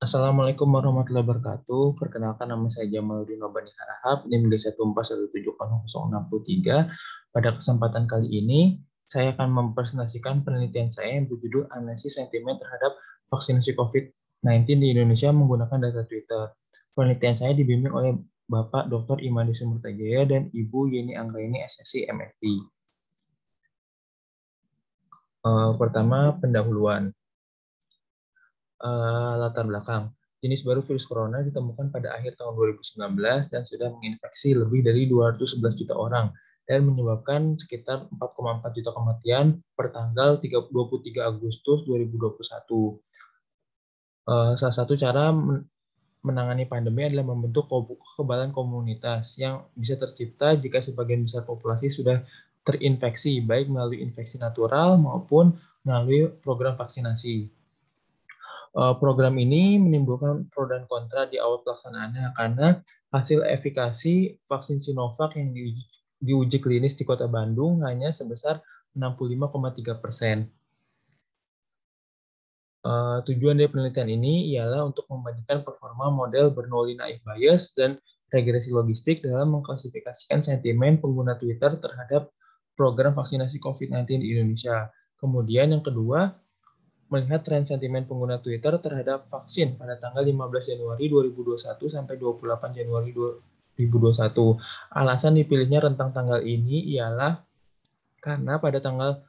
Assalamualaikum warahmatullahi wabarakatuh. Perkenalkan nama saya Jamaluddin Robani Harahap, NIM D1417063. Pada kesempatan kali ini, saya akan mempresentasikan penelitian saya yang berjudul Analisis Sentimen terhadap Vaksinasi COVID-19 di Indonesia menggunakan data Twitter. Penelitian saya dibimbing oleh Bapak Dr. Imadi Sumurtajaya dan Ibu Yeni Anggraini SSC MFT. Pertama, pendahuluan. Latar belakang. Jenis baru virus corona ditemukan pada akhir tahun 2019 dan sudah menginfeksi lebih dari 211 juta orang dan menyebabkan sekitar 4,4 juta kematian per tanggal 23 Agustus 2021. Salah satu cara menangani pandemi adalah membentuk kekebalan komunitas yang bisa tercipta jika sebagian besar populasi sudah terinfeksi, baik melalui infeksi natural maupun melalui program vaksinasi. Program ini menimbulkan pro dan kontra di awal pelaksanaannya karena hasil efikasi vaksin Sinovac yang diuji klinis di Kota Bandung hanya sebesar 65,3%. Tujuan dari penelitian ini ialah untuk membandingkan performa model Bernoulli-Naif Bayes dan regresi logistik dalam mengklasifikasikan sentimen pengguna Twitter terhadap program vaksinasi COVID-19 di Indonesia. Kemudian yang kedua, melihat tren sentimen pengguna Twitter terhadap vaksin pada tanggal 15 Januari 2021 sampai 28 Januari 2021. Alasan dipilihnya rentang tanggal ini ialah karena pada tanggal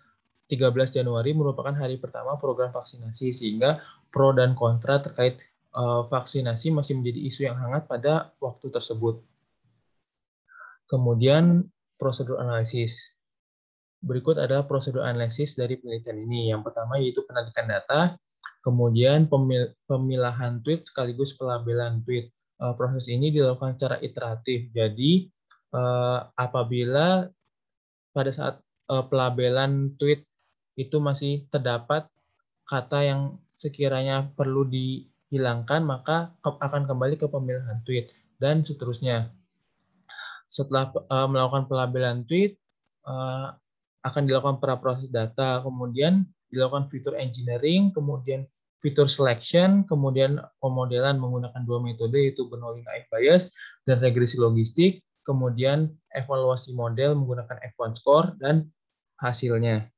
13 Januari merupakan hari pertama program vaksinasi, sehingga pro dan kontra terkait vaksinasi masih menjadi isu yang hangat pada waktu tersebut. Kemudian prosedur analisis. Berikut adalah prosedur analisis dari penelitian ini. Yang pertama yaitu penarikan data, kemudian pemilahan tweet sekaligus pelabelan tweet. Proses ini dilakukan secara iteratif. Jadi apabila pada saat pelabelan tweet itu masih terdapat kata yang sekiranya perlu dihilangkan, maka akan kembali ke pemilahan tweet dan seterusnya. Setelah melakukan pelabelan tweet, akan dilakukan praproses data, kemudian dilakukan fitur engineering, kemudian fitur selection, kemudian pemodelan menggunakan dua metode yaitu Bernoulli-Naif Bayes dan regresi logistik, kemudian evaluasi model menggunakan F1 score dan hasilnya.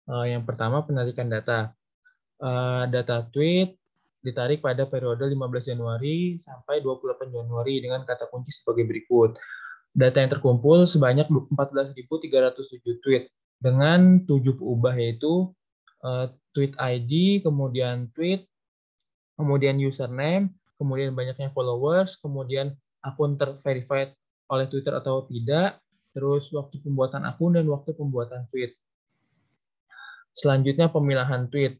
Yang pertama penarikan data. Data tweet ditarik pada periode 15 Januari sampai 28 Januari dengan kata kunci sebagai berikut. Data yang terkumpul sebanyak 14.307 tweet dengan 7 peubah yaitu tweet ID, kemudian tweet, kemudian username, kemudian banyaknya followers, kemudian akun terverified oleh Twitter atau tidak, terus waktu pembuatan akun dan waktu pembuatan tweet. Selanjutnya pemilahan tweet.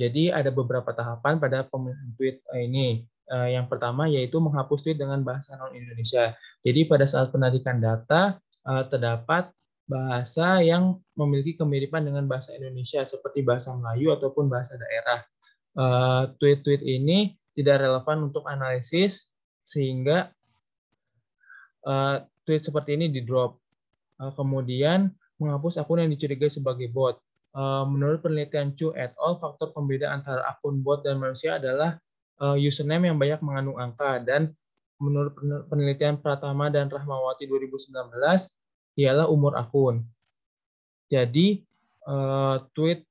Jadi ada beberapa tahapan pada pemilihan tweet ini. Yang pertama yaitu menghapus tweet dengan bahasa non-Indonesia. Jadi pada saat penarikan data terdapat bahasa yang memiliki kemiripan dengan bahasa Indonesia seperti bahasa Melayu ataupun bahasa daerah. Tweet-tweet ini tidak relevan untuk analisis sehingga tweet seperti ini di-drop. Kemudian menghapus akun yang dicurigai sebagai bot. Menurut penelitian Chu et al., faktor pembeda antara akun bot dan manusia adalah username yang banyak mengandung angka, dan menurut penelitian Pratama dan Rahmawati 2019 ialah umur akun. Jadi tweet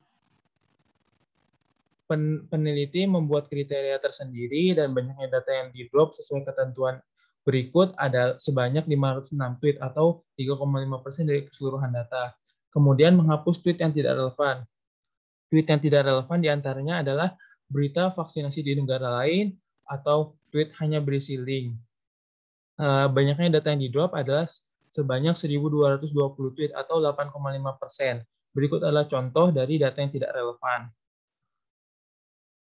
peneliti membuat kriteria tersendiri dan banyaknya data yang di-drop sesuai ketentuan berikut ada sebanyak 506 tweet atau 3,5% dari keseluruhan data. Kemudian menghapus tweet yang tidak relevan. Tweet yang tidak relevan diantaranya adalah berita vaksinasi di negara lain atau tweet hanya berisi link. Banyaknya data yang di-drop adalah sebanyak 1.220 tweet atau 8,5%. Berikut adalah contoh dari data yang tidak relevan.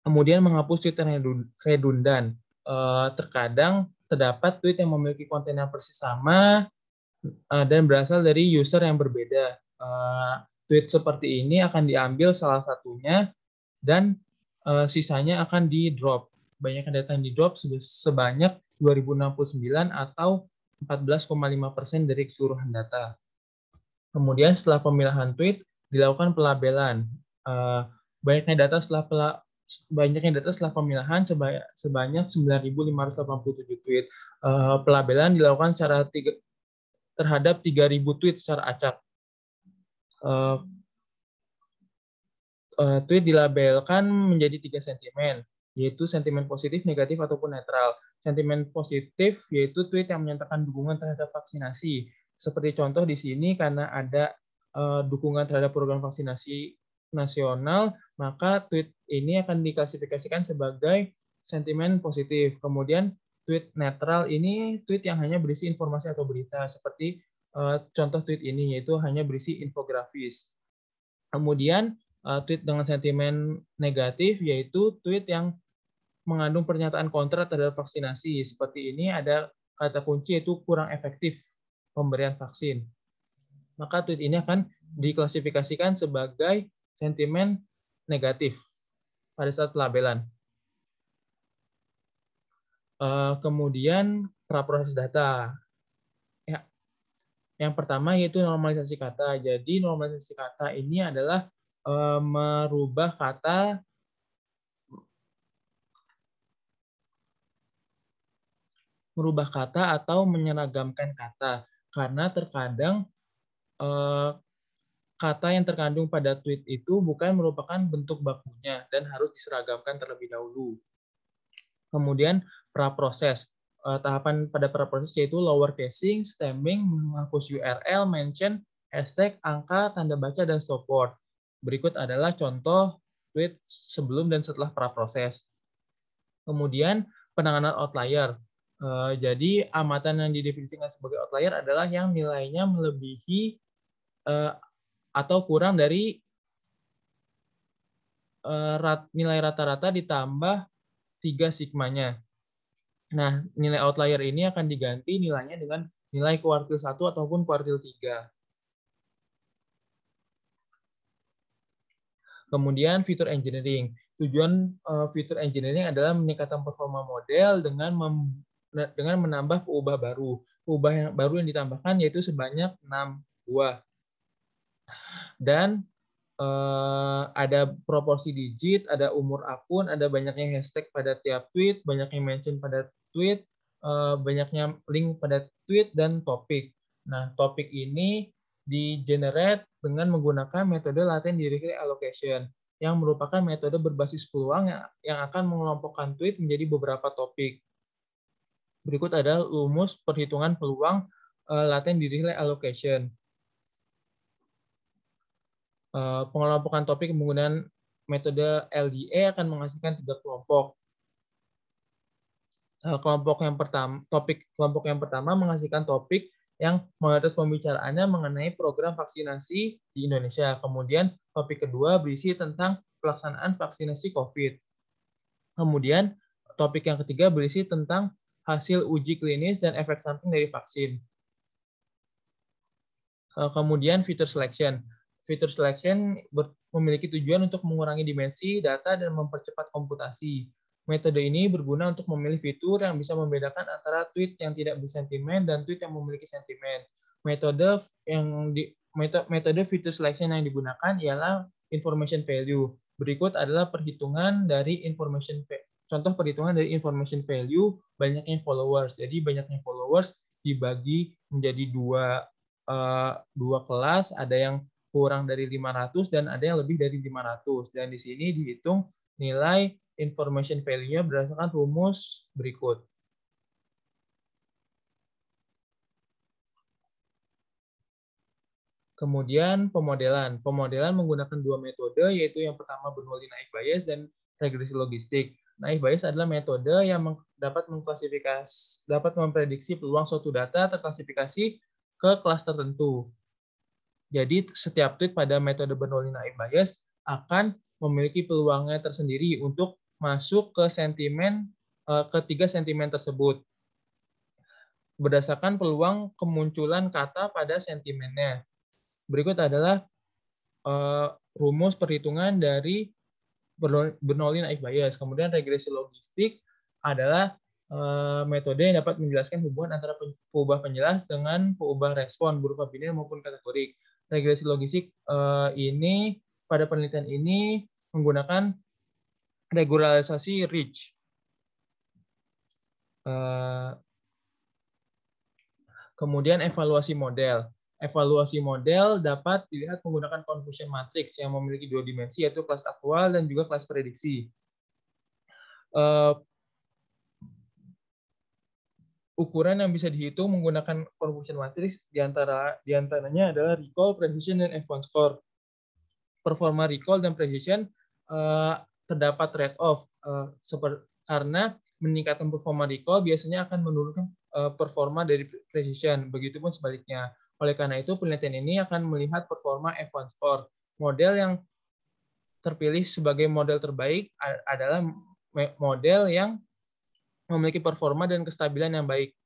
Kemudian menghapus tweet yang redundan. Terkadang terdapat tweet yang memiliki konten yang persis sama dan berasal dari user yang berbeda. Tweet seperti ini akan diambil salah satunya dan sisanya akan di-drop. Banyak data yang di-drop sebanyak 2069 atau 14,5% dari keseluruhan data. Kemudian setelah pemilahan tweet dilakukan pelabelan. Banyaknya data setelah banyaknya data setelah pemilahan sebanyak 9.587 tweet. Pelabelan dilakukan terhadap 3.000 tweet secara acak. Tweet dilabelkan menjadi 3 sentimen, yaitu sentimen positif, negatif, ataupun netral. Sentimen positif yaitu tweet yang menyatakan dukungan terhadap vaksinasi. Seperti contoh di sini, karena ada dukungan terhadap program vaksinasi nasional, maka tweet ini akan diklasifikasikan sebagai sentimen positif. Kemudian tweet netral ini tweet yang hanya berisi informasi atau berita, seperti contoh tweet ini, yaitu hanya berisi infografis. Kemudian tweet dengan sentimen negatif yaitu tweet yang mengandung pernyataan kontra terhadap vaksinasi. Seperti ini ada kata kunci yaitu kurang efektif pemberian vaksin. Maka tweet ini akan diklasifikasikan sebagai sentimen negatif pada saat pelabelan. Kemudian praproses data. Ya. Yang pertama yaitu normalisasi kata. Jadi normalisasi kata ini adalah merubah kata atau menyeragamkan kata, karena terkadang kata yang terkandung pada tweet itu bukan merupakan bentuk bakunya dan harus diseragamkan terlebih dahulu. Kemudian praproses. Tahapan pada praproses yaitu lower casing, stemming, menghapus URL, mention, hashtag, angka, tanda baca, dan support. Berikut adalah contoh tweet sebelum dan setelah praproses. Kemudian penanganan outlier. Jadi amatan yang didefinisikan sebagai outlier adalah yang nilainya melebihi atau kurang dari nilai rata-rata ditambah 3 sigmanya. Nah, nilai outlier ini akan diganti nilainya dengan nilai kuartil 1 ataupun kuartil 3. Kemudian fitur engineering. Tujuan fitur engineering adalah meningkatkan performa model dengan menambah peubah baru. Peubah yang baru yang ditambahkan yaitu sebanyak 6 buah. Dan ada proporsi digit, ada umur akun, ada banyaknya hashtag pada tiap tweet, banyaknya mention pada tweet, banyaknya link pada tweet, dan topik. Nah, topik ini di-generate dengan menggunakan metode latent directory allocation, yang merupakan metode berbasis peluang yang akan mengelompokkan tweet menjadi beberapa topik. Berikut adalah rumus perhitungan peluang latent directory allocation. Pengelompokan topik menggunakan metode LDA akan menghasilkan 3 kelompok. Kelompok yang pertama menghasilkan topik yang mayoritas pembicaraannya mengenai program vaksinasi di Indonesia. Kemudian topik kedua berisi tentang pelaksanaan vaksinasi COVID. Kemudian topik yang ketiga berisi tentang hasil uji klinis dan efek samping dari vaksin. Kemudian fitur selection. Fitur selection memiliki tujuan untuk mengurangi dimensi data dan mempercepat komputasi. Metode ini berguna untuk memilih fitur yang bisa membedakan antara tweet yang tidak bersentimen dan tweet yang memiliki sentimen. Metode fitur selection yang digunakan ialah information value. Berikut adalah perhitungan dari contoh perhitungan dari information value banyaknya followers. Jadi banyaknya followers dibagi menjadi dua kelas, ada yang kurang dari 500 dan ada yang lebih dari 500. Dan di sini dihitung nilai information value-nya berdasarkan rumus berikut. Kemudian pemodelan. Pemodelan menggunakan 2 metode, yaitu yang pertama Bernoulli naik bias dan regresi logistik. Naik bias adalah metode yang dapat memprediksi peluang suatu data terklasifikasi ke kelas tertentu. Jadi setiap tweet pada metode Bernoulli naik bias akan memiliki peluangnya tersendiri untuk masuk ke ketiga sentimen tersebut berdasarkan peluang kemunculan kata pada sentimennya. Berikut adalah rumus perhitungan dari Bernoulli naik bias. Kemudian regresi logistik adalah metode yang dapat menjelaskan hubungan antara peubah penjelas dengan peubah respon berupa biner maupun kategorik. Regresi logistik pada penelitian ini menggunakan regularisasi reach. Kemudian evaluasi model. Evaluasi model dapat dilihat menggunakan confusion matrix yang memiliki 2 dimensi, yaitu kelas aktual dan juga kelas prediksi. Ukuran yang bisa dihitung menggunakan confusion matrix diantaranya adalah recall, precision, dan F1 score. Performa recall dan precision terdapat trade-off karena meningkatkan performa recall biasanya akan menurunkan performa dari precision. Begitupun sebaliknya. Oleh karena itu, penelitian ini akan melihat performa F1 score. Model yang terpilih sebagai model terbaik adalah model yang memiliki performa dan kestabilan yang baik.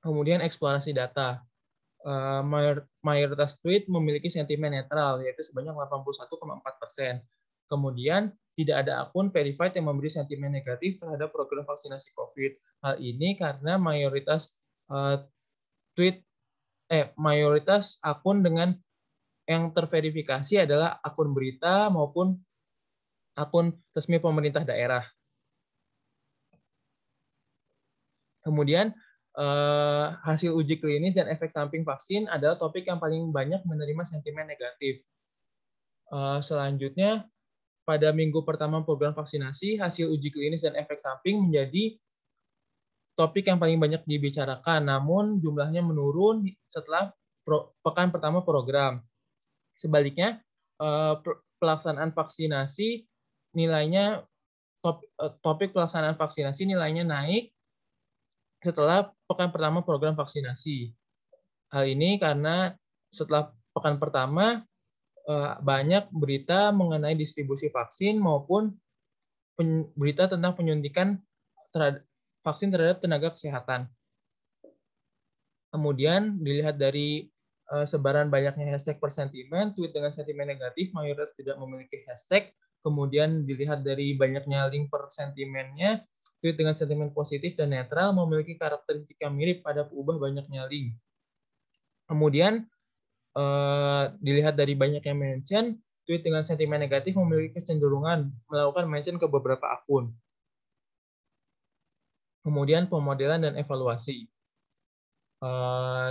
Kemudian eksplorasi data. Mayoritas tweet memiliki sentimen netral, yaitu sebanyak 81,4%. Kemudian, tidak ada akun verified yang memberi sentimen negatif terhadap program vaksinasi COVID. Hal ini karena mayoritas mayoritas akun dengan yang terverifikasi adalah akun berita maupun akun resmi pemerintah daerah. Kemudian, hasil uji klinis dan efek samping vaksin adalah topik yang paling banyak menerima sentimen negatif. Selanjutnya, pada minggu pertama program vaksinasi, hasil uji klinis dan efek samping menjadi topik yang paling banyak dibicarakan, namun jumlahnya menurun setelah pekan pertama program. Sebaliknya, pelaksanaan vaksinasi nilainya topik pelaksanaan vaksinasi nilainya naik setelah pekan pertama program vaksinasi. Hal ini karena setelah pekan pertama banyak berita mengenai distribusi vaksin maupun berita tentang penyuntikan vaksin terhadap tenaga kesehatan. Kemudian dilihat dari sebaran banyaknya hashtag per sentimen, tweet dengan sentimen negatif mayoritas tidak memiliki hashtag. Kemudian dilihat dari banyaknya link per sentimennya, tweet dengan sentimen positif dan netral memiliki karakteristik yang mirip pada peubah banyaknya link. Kemudian dilihat dari banyaknya mention, tweet dengan sentimen negatif memiliki kecenderungan melakukan mention ke beberapa akun. Kemudian pemodelan dan evaluasi.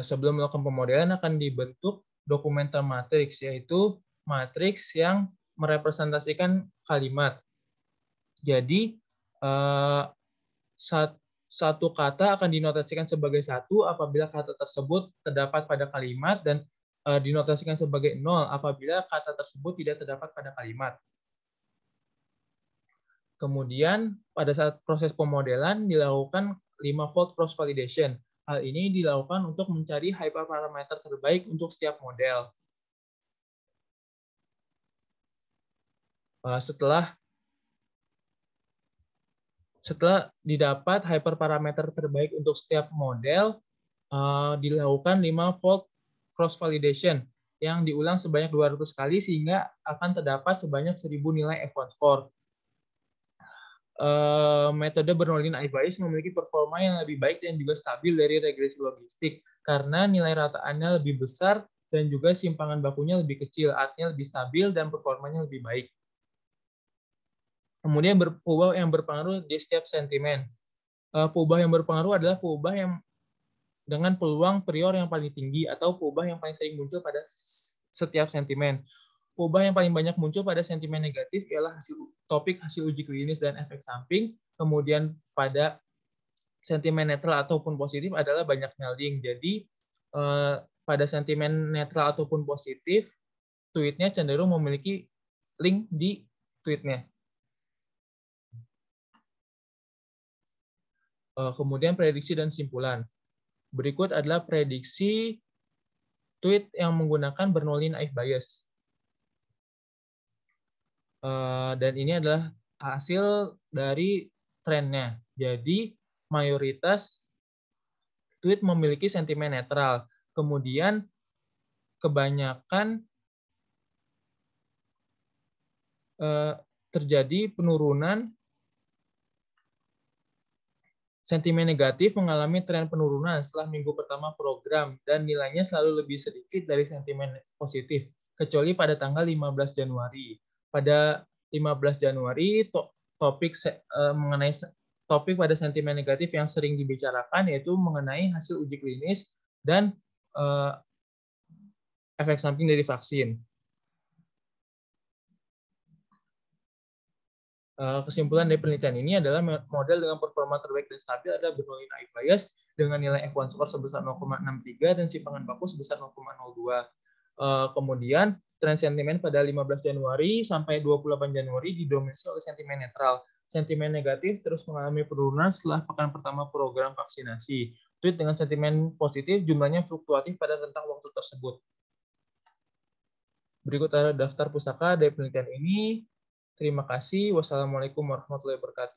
Sebelum melakukan pemodelan akan dibentuk dokumenter matriks, yaitu matriks yang merepresentasikan kalimat. Jadi satu kata akan dinotasikan sebagai 1 apabila kata tersebut terdapat pada kalimat dan dinotasikan sebagai 0 apabila kata tersebut tidak terdapat pada kalimat. Kemudian pada saat proses pemodelan dilakukan 5-fold cross validation. Hal ini dilakukan untuk mencari hyperparameter terbaik untuk setiap model. Setelah didapat hyperparameter terbaik untuk setiap model, dilakukan 5-fold cross validation yang diulang sebanyak 200 kali sehingga akan terdapat sebanyak 1000 nilai F1 score. Metode Bernoulli Ice memiliki performa yang lebih baik dan juga stabil dari regresi logistik karena nilai rataannya lebih besar dan juga simpangan bakunya lebih kecil, artinya lebih stabil dan performanya lebih baik. Kemudian peubah yang berpengaruh di setiap sentimen. Peubah yang berpengaruh adalah peubah yang dengan peluang prior yang paling tinggi atau peubah yang paling sering muncul pada setiap sentimen. Peubah yang paling banyak muncul pada sentimen negatif ialah topik hasil uji klinis dan efek samping. Kemudian pada sentimen netral ataupun positif adalah banyaknya link. Jadi pada sentimen netral ataupun positif, tweetnya cenderung memiliki link di tweetnya. Kemudian prediksi dan simpulan. Berikut adalah prediksi tweet yang menggunakan Bernoulli-Naif bias. Dan ini adalah hasil dari trennya. Jadi mayoritas tweet memiliki sentimen netral. Kemudian kebanyakan terjadi penurunan sentimen negatif mengalami tren penurunan setelah minggu pertama program dan nilainya selalu lebih sedikit dari sentimen positif, kecuali pada tanggal 15 Januari. Pada 15 Januari mengenai topik pada sentimen negatif yang sering dibicarakan yaitu mengenai hasil uji klinis dan efek samping dari vaksin. Kesimpulan dari penelitian ini adalah model dengan performa terbaik dan stabil adalah Bernoulli bias dengan nilai F1 score sebesar 0,63 dan simpangan baku sebesar 0,02. Kemudian tren sentimen pada 15 Januari sampai 28 Januari didominasi oleh sentimen netral. Sentimen negatif terus mengalami penurunan setelah pekan pertama program vaksinasi. Tweet dengan sentimen positif jumlahnya fluktuatif pada rentang waktu tersebut. Berikut adalah daftar pusaka dari penelitian ini. Terima kasih. Wassalamualaikum warahmatullahi wabarakatuh.